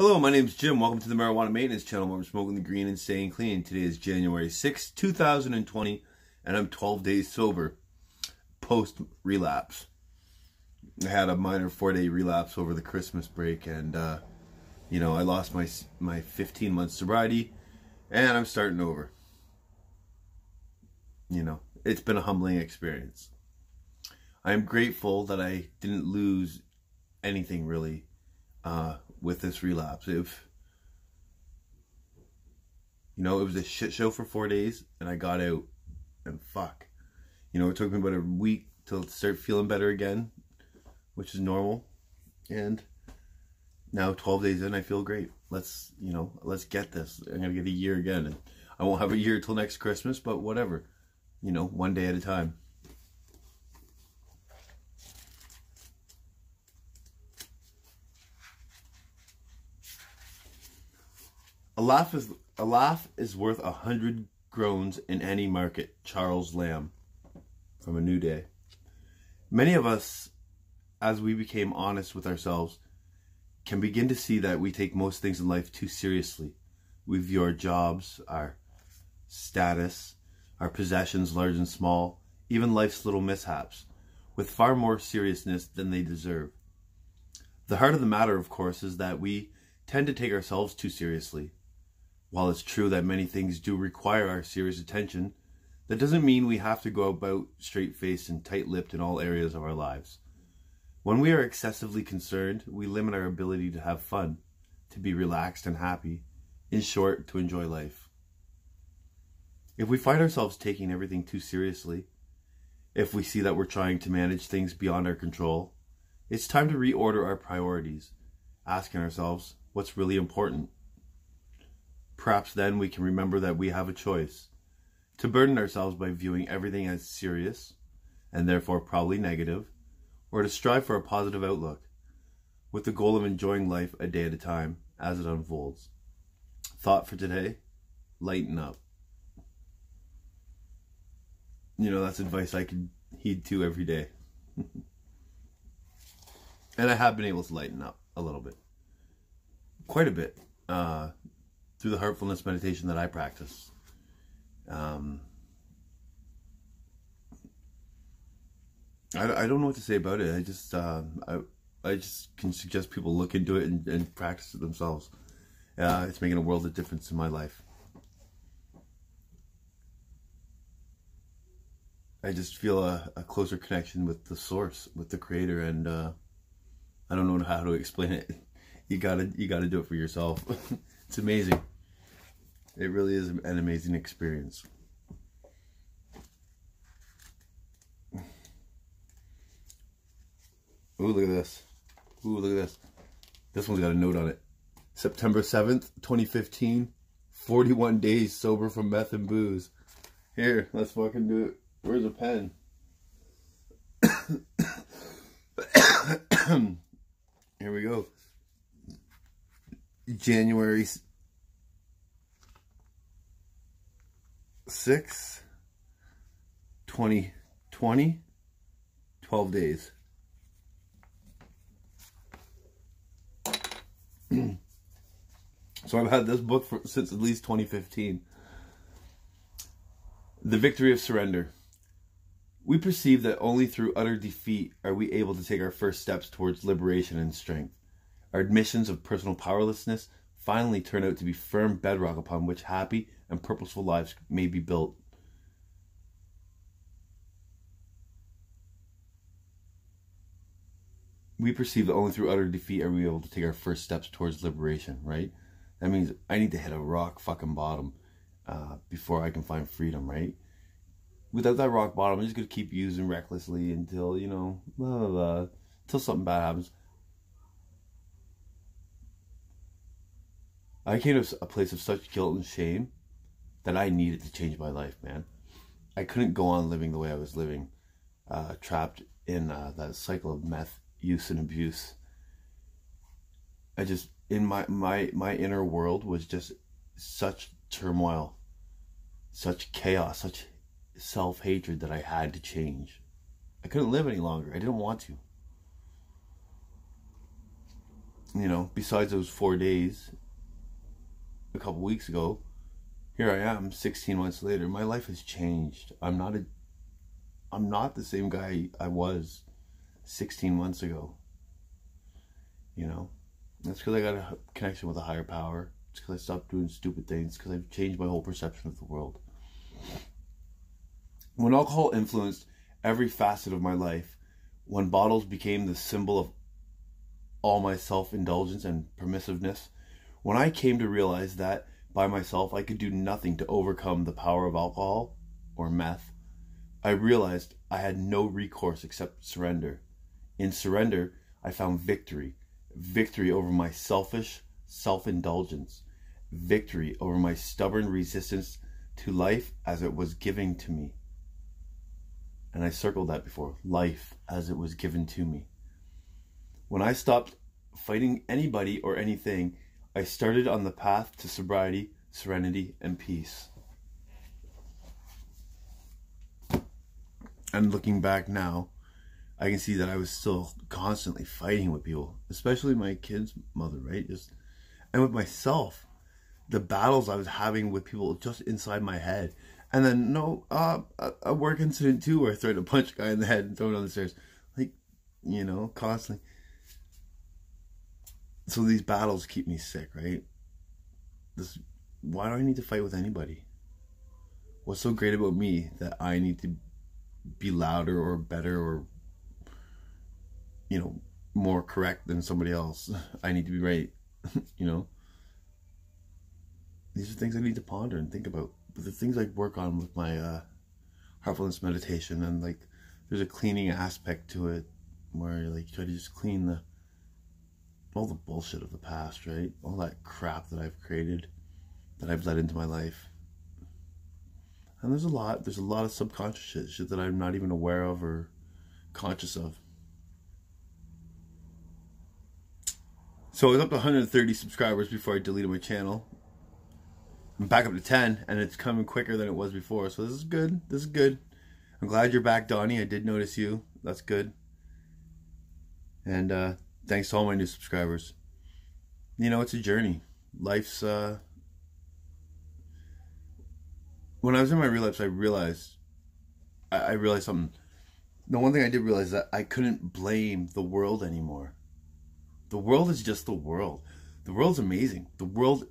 Hello, my name is Jim. Welcome to the Marijuana Maintenance Channel where we're smoking the green and staying clean. Today is January 6th, 2020, and I'm 12 days sober, post-relapse. I had a minor 4-day relapse over the Christmas break, and, I lost my 15-month sobriety, and I'm starting over. It's been a humbling experience. I am grateful that I didn't lose anything, really, with this relapse. It was a shit show for 4 days, and I got out, and fuck. It took me about a week to start feeling better again, which is normal, and now 12 days in, I feel great. Let's get this. I'm gonna get a year again, and I won't have a year till next Christmas, but whatever. One day at a time. A laugh is worth 100 groans in any market. Charles Lamb, from A New Day. Many of us, as we became honest with ourselves, can begin to see that we take most things in life too seriously. We view our jobs, our status, our possessions, large and small, even life's little mishaps, with far more seriousness than they deserve. The heart of the matter, of course, is that we tend to take ourselves too seriously. While it's true that many things do require our serious attention, that doesn't mean we have to go about straight-faced and tight-lipped in all areas of our lives. When we are excessively concerned, we limit our ability to have fun, to be relaxed and happy, in short, to enjoy life. If we find ourselves taking everything too seriously, if we see that we're trying to manage things beyond our control, it's time to reorder our priorities, asking ourselves what's really important. Perhaps then we can remember that we have a choice to burden ourselves by viewing everything as serious, and therefore probably negative, or to strive for a positive outlook, with the goal of enjoying life a day at a time as it unfolds. Thought for today: lighten up. That's advice I could heed to every day. And I have been able to lighten up a little bit. Quite a bit. Through the heartfulness meditation that I practice. I don't know what to say about it. I just can suggest people look into it and practice it themselves. It's making a world of difference in my life. I just feel a closer connection with the source, with the creator, and I don't know how to explain it. You gotta do it for yourself. It's amazing. It really is an amazing experience. Ooh, look at this. Ooh, look at this. This one's got a note on it. September 7th, 2015. 41 days sober from meth and booze. Here, let's fucking do it. Where's a pen? Here we go. January 6th, 2020. 12 days. So I've had this book since at least 2015. The Victory of Surrender. We perceive that only through utter defeat are we able to take our first steps towards liberation and strength. Our admissions of personal powerlessness finally turn out to be firm bedrock upon which happy and purposeful lives may be built. We perceive that only through utter defeat are we able to take our first steps towards liberation, right? That means I need to hit a rock fucking bottom before I can find freedom, right? Without that rock bottom, I'm just going to keep using recklessly until, blah, blah, blah, until something bad happens. I came to a place of such guilt and shame that I needed to change my life, man. I couldn't go on living the way I was living, trapped in that cycle of meth use and abuse. In my inner world was just such turmoil, such chaos, such self-hatred that I had to change. I couldn't live any longer. I didn't want to. you know, besides those 4 days a couple weeks ago, here I am 16 months later. My life has changed. I'm not the same guy I was 16 months ago. You know, that's because I got a connection with a higher power. It's because I stopped doing stupid things, because I've changed my whole perception of the world. When alcohol influenced every facet of my life, when bottles became the symbol of all my self-indulgence and permissiveness, when I came to realize that by myself I could do nothing to overcome the power of alcohol or meth, I realized I had no recourse except surrender. In surrender, I found victory. Victory over my selfish self-indulgence. Victory over my stubborn resistance to life as it was given to me. And I circled that before. Life as it was given to me. When I stopped fighting anybody or anything, I started on the path to sobriety, serenity, and peace. And looking back now, I can see that I was still constantly fighting with people, especially my kid's mother, right? And with myself, the battles I was having with people just inside my head. And then, a work incident too, where I threatened to punch a guy in the head and throw it on the stairs. Like, you know, constantly. So these battles keep me sick, right? Why do I need to fight with anybody? What's so great about me that I need to be louder or better or, you know, more correct than somebody else? I need to be right, you know? These are things I need to ponder and think about. But the things I work on with my heartfulness meditation, and like there's a cleaning aspect to it where like you try to just clean all the bullshit of the past, right? All that crap that I've created, that I've let into my life. And there's a lot of subconscious shit that I'm not even aware of or conscious of. So I was up to 130 subscribers before I deleted my channel. I'm back up to 10, and it's coming quicker than it was before. So this is good. This is good. I'm glad you're back, Donnie. I did notice you. That's good. And thanks to all my new subscribers. You know, it's a journey. Life's... When I was in my relapse, I realized something. The one thing I did realize is that I couldn't blame the world anymore. The world is just the world. The world's amazing. The world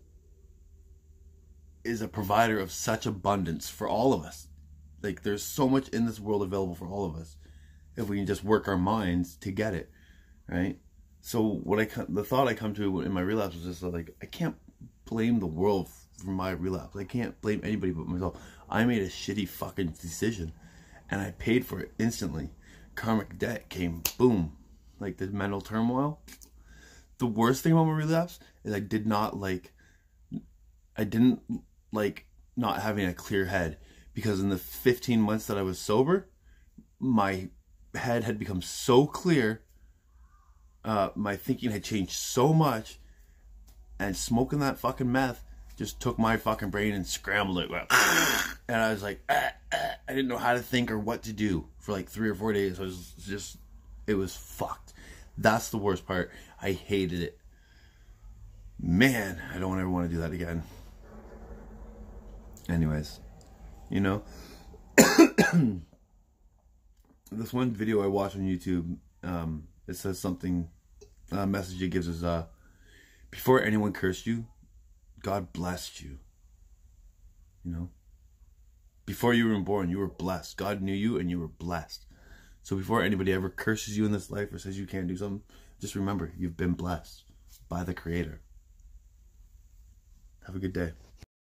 is a provider of such abundance for all of us. Like, there's so much in this world available for all of us if we can just work our minds to get it, right? So the thought I come to in my relapse was just like, I can't blame the world for my relapse. I can't blame anybody but myself. I made a shitty fucking decision, and I paid for it instantly. Karmic debt came, boom, like the mental turmoil. The worst thing about my relapse is I didn't like not having a clear head, because in the 15 months that I was sober, my head had become so clear, my thinking had changed so much, and smoking that fucking meth just took my fucking brain and scrambled it. And I was like, I didn't know how to think or what to do for like 3 or 4 days. It was fucked. That's the worst part. I hated it. Man, I don't ever want to do that again. Anyways, you know, this one video I watched on YouTube, it says something, a message it gives is, before anyone cursed you, God blessed you. You know, before you were born, you were blessed. God knew you and you were blessed. So before anybody ever curses you in this life or says you can't do something, just remember, you've been blessed by the Creator. Have a good day.